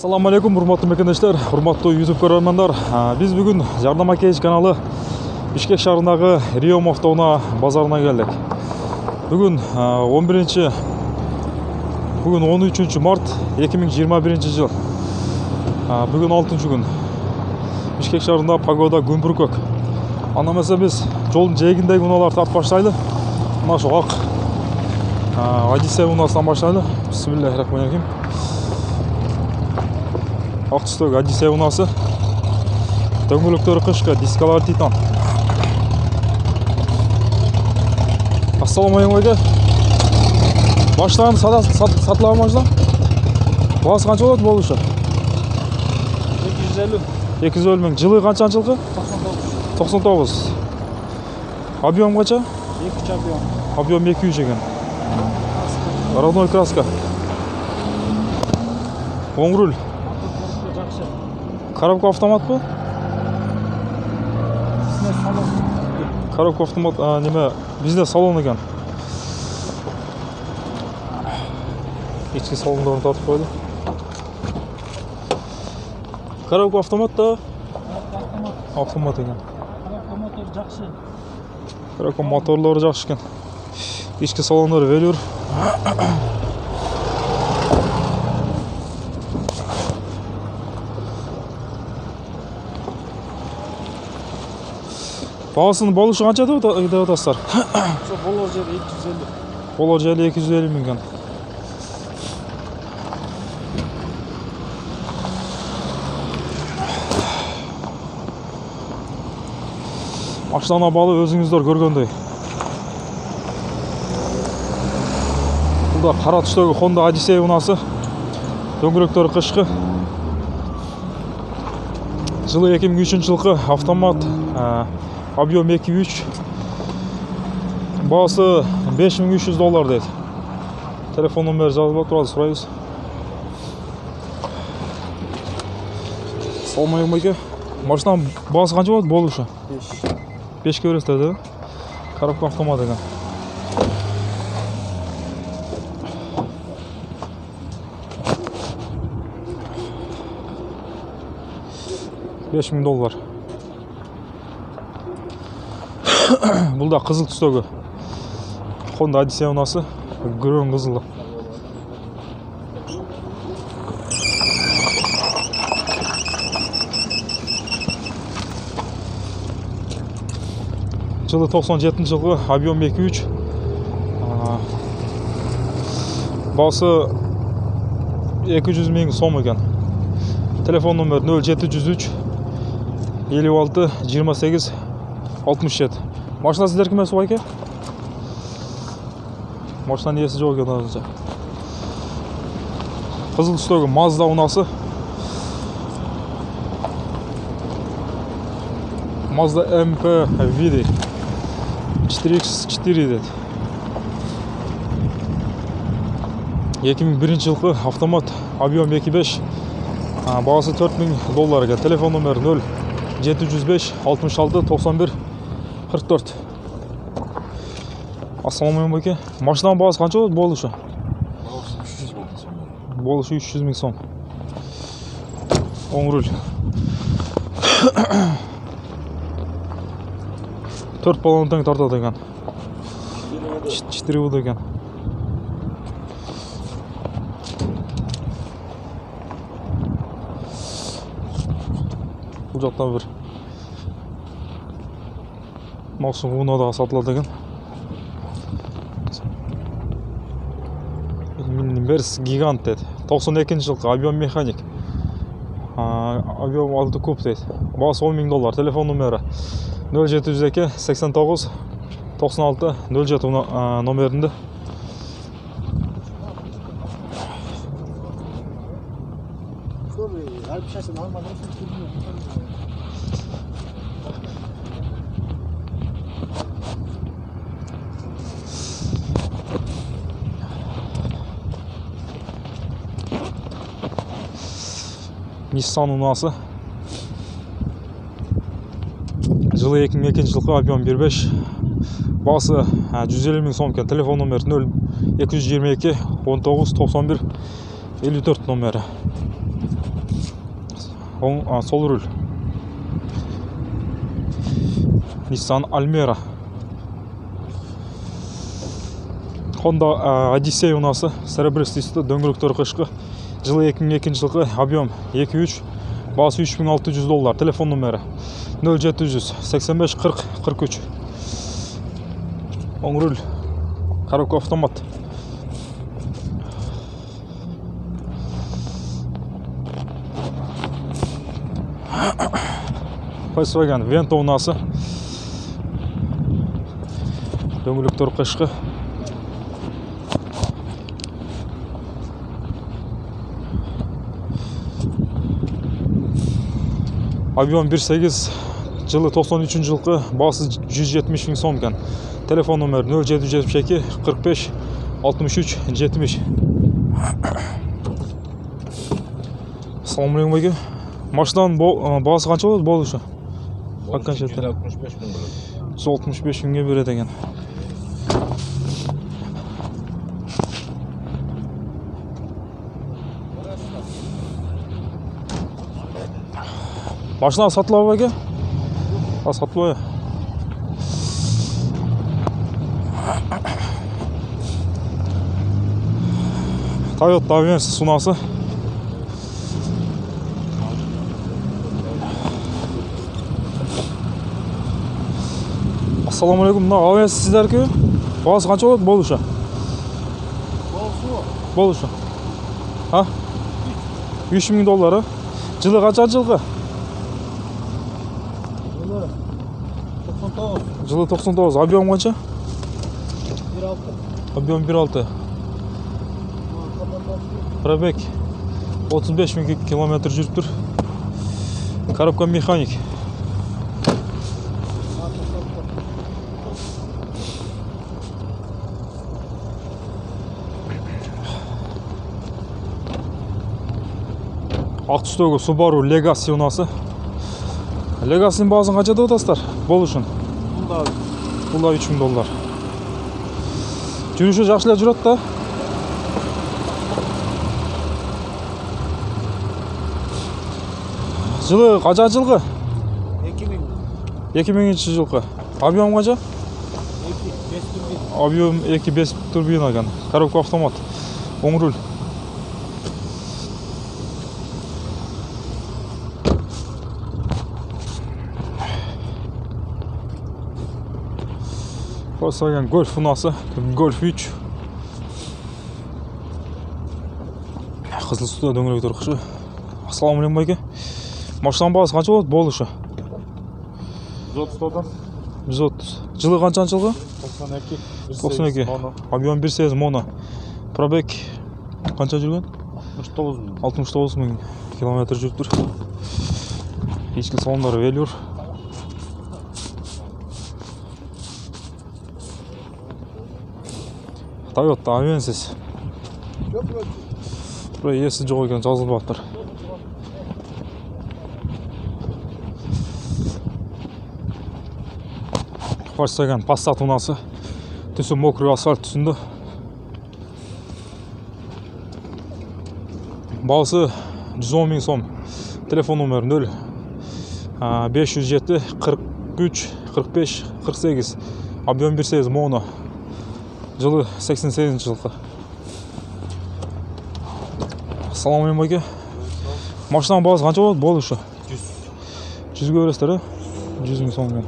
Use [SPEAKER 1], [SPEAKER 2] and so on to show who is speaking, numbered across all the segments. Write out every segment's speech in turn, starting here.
[SPEAKER 1] Assalamu alaikum, урматтуу мекендештер, урматтуу YouTube көрөрмандар. Биз бүгүн Жардам Кейс каналы Бишкек шаарындагы Риом автоунаа базарына келдик. Бүгүн 13 март 2021 жыл. Бүгүн 6-күн. Бишкек шаарында погода күн бүркөк. Анда эмесе биз жолдун жээгиндеги унааларды тартып баштайлы. Мына ошо ак Одиссей унаасынан баштайлы. Бисмиллахиррахманиррахим. Ак түстөгү Одиссей унаасы. Дөңгөлөктөрү кышкы, дискалары титан. Ассаламу алейкум. Баштаган сатылган машина. Баасы канча болот болушу? 250 миң. Жылы канчанчы жылкы? 99. Объем канча? 2 объем. Объем 200 экен. Родной краска. Оң руль. Коробка автомат бу? Коробка автомат, неме, бизнес салон экен. Ички салондорун тартып койду. Коробка автомат да? Автомат экен.
[SPEAKER 2] Коробка мотор жакшы.
[SPEAKER 1] Коробка моторлору жакшы экен. Ички салондору велюр. Баасын болушу канча деп атасыздар?
[SPEAKER 2] Ошо болор жери 250.
[SPEAKER 1] Болор жери 250 миң экен. Машинанын абалы өзүңүздөр көргөндөй. Бул да кара түстөгү Honda Odyssey унаасы. Дөңгөлөктөрү кышкы. Жылы 2003 жылкы автомат, объем 2.3. Баасы $5300 дейт. Телефон номери жазылып турат, сурайбыз. Салам алейкум. Машинанын баасы канча болот болушу? 5 көрөсүз да. Коробка автомат экен. $5000. Бул да кызыл түстөгү Honda Odyssey унаасы, көрөң кызыл. Жылы 97 жылкы, объем 2.3. Баасы 200 миң сом экен. Телефон номери 0703 56 28 67. Машина сиздерки эмес байке? Машинанын ээси жок экен азырынча. Кызыл түстөгү Mazda унаасы. Mazda MPV 4x4 дейт. 2001 жылкы автомат, объем 2.5. Баасы $4000 экен. Телефон номери 0705 66 91 44. Ассаламу алейкум байке. Машинанын баасы канча болот болушу? Болушу 300 миң сом. Оң руль. 4 баллон тең тартат экен. 4 вуд экен. Бул жактан бир Максим унада сатылат экен. Мерс гигант дейт. 92 жылкы, объем механик. Объем 6 куб дейт. Баасы $10.000. Телефон номери 0702 89 96 07 номеринде. Nissan унаасы. Жылы 2002 жылкы, объем 1.5. Баасы 150 миң сом экен. Телефон номери 0222 19 91 54 номери. сол руль. Nissan Almera. Honda Odyssey унасы, серебристый түсті, дөңгелектер қышқы. Жылы 2002 жылғы, объем 2.3, басы $3600. Телефон номері 0700 85 40 43. Оң руль, коробка автомат. Volkswagen Vento унасы, дөңгелектер қышқы. Объем 1.8, жылы 93 жылғы, басы 170 000 сом екен. Телефон номер 0772 45 63 70. Ассаламу алейкум байке. Машинаның бағасы қанша болады болушы?
[SPEAKER 3] 165 мың.
[SPEAKER 1] 165 мыңға береді екен. Машина сатылабы байке? Сатылабы. Toyota Avensis унасы. Ассаламу алейкум, мына Avensis сіздерге бағасы қанша болады болушы? Болушы. А? $3000. Жылы қанша жылғы? Жылы 99. Объем қанша?
[SPEAKER 2] 1.6.
[SPEAKER 1] Объем 1.6. Пробег 35 000 километр жүріп тұр. Коробка механик. Ақ түстегі Subaru Legacy унасы. Legacy'nin бағасын қанша деп отырсыздар? Бол үшін. Бұлда $3000. Жүріші жақшылап жүреді да. Жылы қанша жылғы? 2000 жылғы. Объем қанша?
[SPEAKER 2] 2.5 турбина.
[SPEAKER 1] Объем 2.5 турбина екен. Коробка автомат. Оң руль. Volkswagen Golf унасы, Golf 3. Қызыл түсті дөңгелектер қышы. Ассаламу алейкум байке. Машинаның бағасы қанша болады болушы?
[SPEAKER 3] 130.
[SPEAKER 1] 130. Жылы қанша жылғы? 92. Объем 1.8 моно. Пробег қанша жүрген? 69 000 километр жүріп тұр. Ешкі салондары велюр. Toyota Avensis. Buraya есі жоқ екен, жазылып жатыр. Volkswagen Passat унасы. Түсі мокрый асфальт түсінде. Бағасы 110 000 сом. Телефон номері 0 507 43 45 48. Объем 1.8 моно. Жылы 88 жылғы. Ассаламу алейкум байке. Машинаның бағасы қанша болады болушы? 100 көресіздер, 100 000 сом.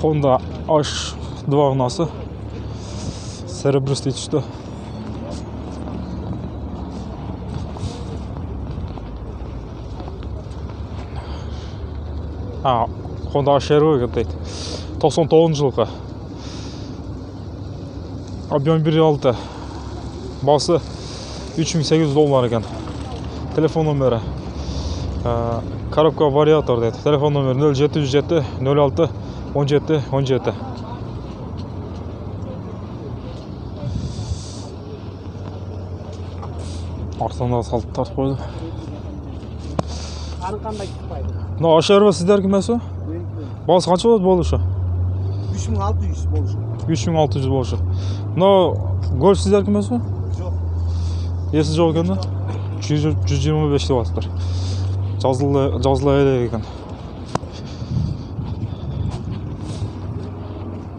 [SPEAKER 1] Honda H2 унасы. Серебристый түсті. Honda HR дейді. 99 жылғы. Объем 1.6. Басы $3800 екен. Телефон номері. Коробка вариатор дейді. Телефон номері 0707 06 17 17. Артында салып тартып қойды.
[SPEAKER 2] Аны кандай чыкпайды?
[SPEAKER 1] Мына аша бербе сиздерки эмес у? Баасы канча болот болушу?
[SPEAKER 2] 3600 болушу.
[SPEAKER 1] 3600 болушу. Мына гольф сиздерки эмес у?
[SPEAKER 2] Жок.
[SPEAKER 1] Эси жок экен да? 125 деп атыптыр. Жазыла элек экен.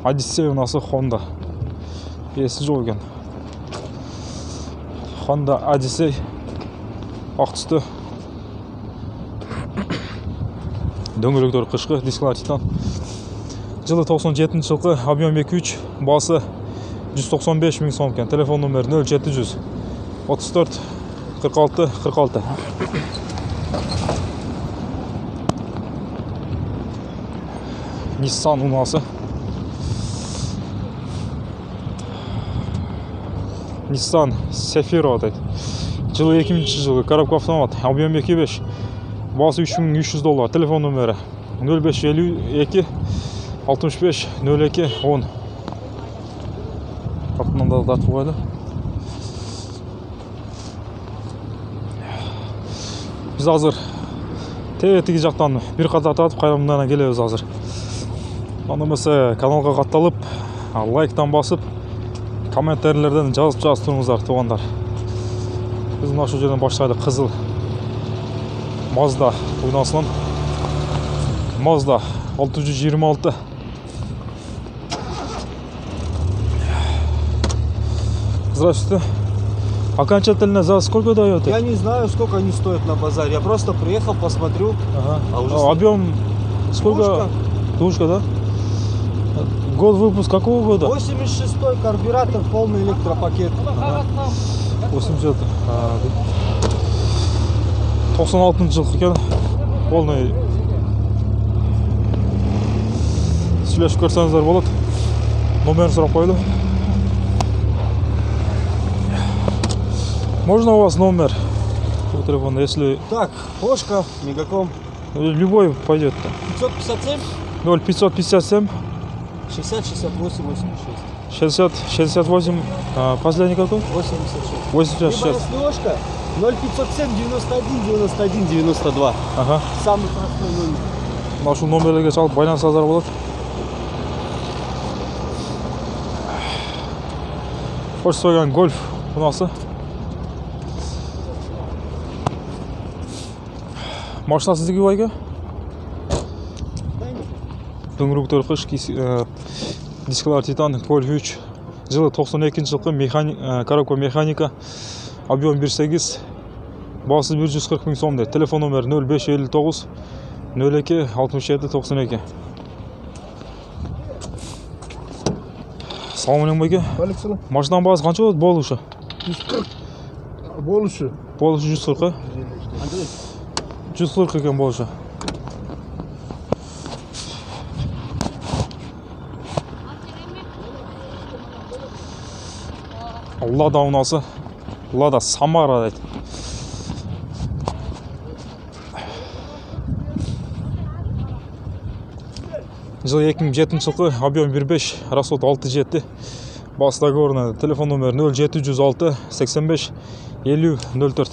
[SPEAKER 1] Odyssey унасы Honda. Эси жок экен. Honda Odyssey ак түстө. Дөңгөлөктөр кышкы, дисклар титан. Жылы 97-жылкы, объем 2.3, баасы 195 000 сом экен. Телефон номери 0700 34 46 46. Nissan унасы. Nissan Sefiro дейт. Жылы 2000-жылы, коробка автомат, объем 2.5, баасы $3300. Телефон номери 0552 65 02 10. Артынан да тартып койду. Биз азыр тиги жактан бир катар татып кайрамдан келебиз азыр. Аны эмесе каналга катталып, лайктан басып, комментарийлерден жазып туруңуздар туугандар. Биз мына ушул жерден баштайлык. Кызыл Mazda уйнасынан. Mazda 626. Здравствуйте. Окончательно за сколько даете?
[SPEAKER 2] Я не знаю, сколько они стоят на базаре. Я просто приехал, посмотрю.
[SPEAKER 1] Ага.
[SPEAKER 2] А уже
[SPEAKER 1] Объем сколько? Двушка, да? Год выпуск какого года?
[SPEAKER 2] 86-й карбюратор, полный электропакет.
[SPEAKER 1] 80. 96-жыл екен. Полный. Сүйлөшүп көрсөңүздөр болот. Номерин сурап койду. Можно у вас номер у телефона, если...
[SPEAKER 2] Так, Пошка, Мегаком.
[SPEAKER 1] Любой пойдет.
[SPEAKER 2] 557
[SPEAKER 1] 0557
[SPEAKER 2] 60 68 86.
[SPEAKER 1] 60 68, последний какой?
[SPEAKER 2] 86.
[SPEAKER 1] 86.
[SPEAKER 2] Либо если Ошка 0507 91 91 92.
[SPEAKER 1] Ага.
[SPEAKER 2] Самый простой номер.
[SPEAKER 1] Нашу номерлерге чалып байлансаңыздар болот. Volkswagen Golf унасы. Машина сиздики байка? Дөңгөлөктөр кыш, дисклар титан, Golf 3. Жылы 92-жылкы, коробка механика, объем 1.8, баасы 140 000 сом дейт. Телефон номери 0559 02 67 92. Салам алейкум байке.
[SPEAKER 4] Александр.
[SPEAKER 1] Машинаның баасы канча болот болушу?
[SPEAKER 4] 140 болушу.
[SPEAKER 1] Болушу 140. 140 экен болушу. Лада унасы. Лада Самара дейт. Жылы 2007-жылкы, объем 1.5, расход 6.7. Баасы договоруна. Телефон номери 0706 85 50 04.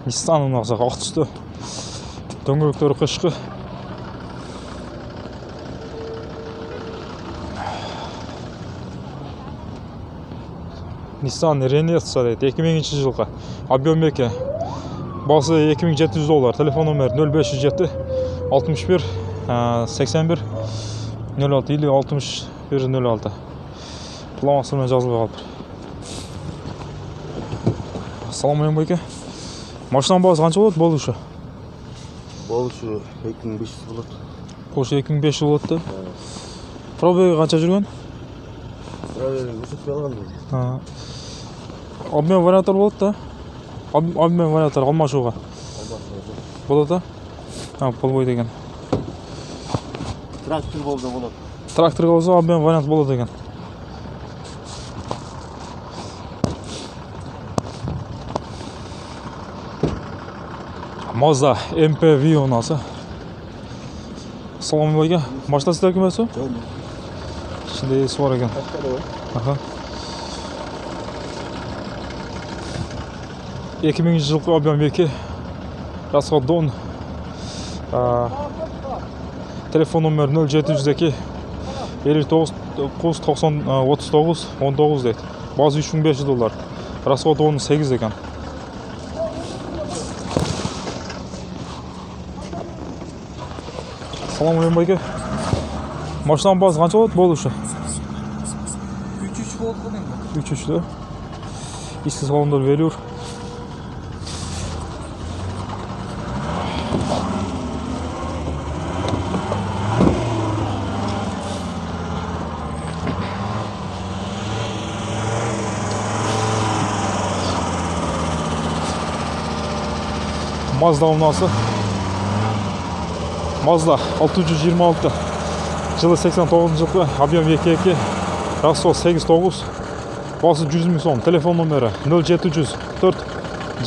[SPEAKER 1] Nissan унасы ак түстө. Дөңгөлөктөрү кышкы. Nissan Renaissance дейт. 2000-жылкы. Объем 2. Баасы $2700. Телефон номери 0507 61 81 06 или 61 06. Планасы менен жазылып калыптыр. Салам алейкум байке. Машинаның баасы канча болот болушу?
[SPEAKER 4] Болушу 2500 болот.
[SPEAKER 1] Болушу 2500 болот да. Пробеги канча жүргөн?
[SPEAKER 4] Өсүп калган.
[SPEAKER 1] Обмен вариатор болот да. Обмен вариатор алмашууга. Болот да? Болбойт экен.
[SPEAKER 4] Трактор болду болот.
[SPEAKER 1] Тракторго болсо обмен вариант болот экен. Mazda MPV унасы. Assalomu alaykum. Машинасы кім әсі? İçinde есі var ekan. Aha. 2000 жылғы объем 2. Расход 10. Telefon номер 0702 59 90 39 19 deydi. Bazı $3500. Расход 18 ekan. Assalomu alaykum. Машинаның базы қанша болады болушы?
[SPEAKER 2] 3 болды ғой енді.
[SPEAKER 1] 3-3'lü. İşsiz salonlar veriyor. Mazda olması. Mazda 626 жылы 89 жылғы объем 22 расход 89 басы 100 000 сом. Телефон номері 0704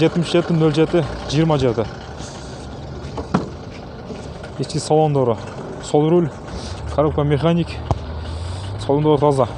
[SPEAKER 1] 77 07 27. İçki salondары, sol rul, коробка механик, салондары таза.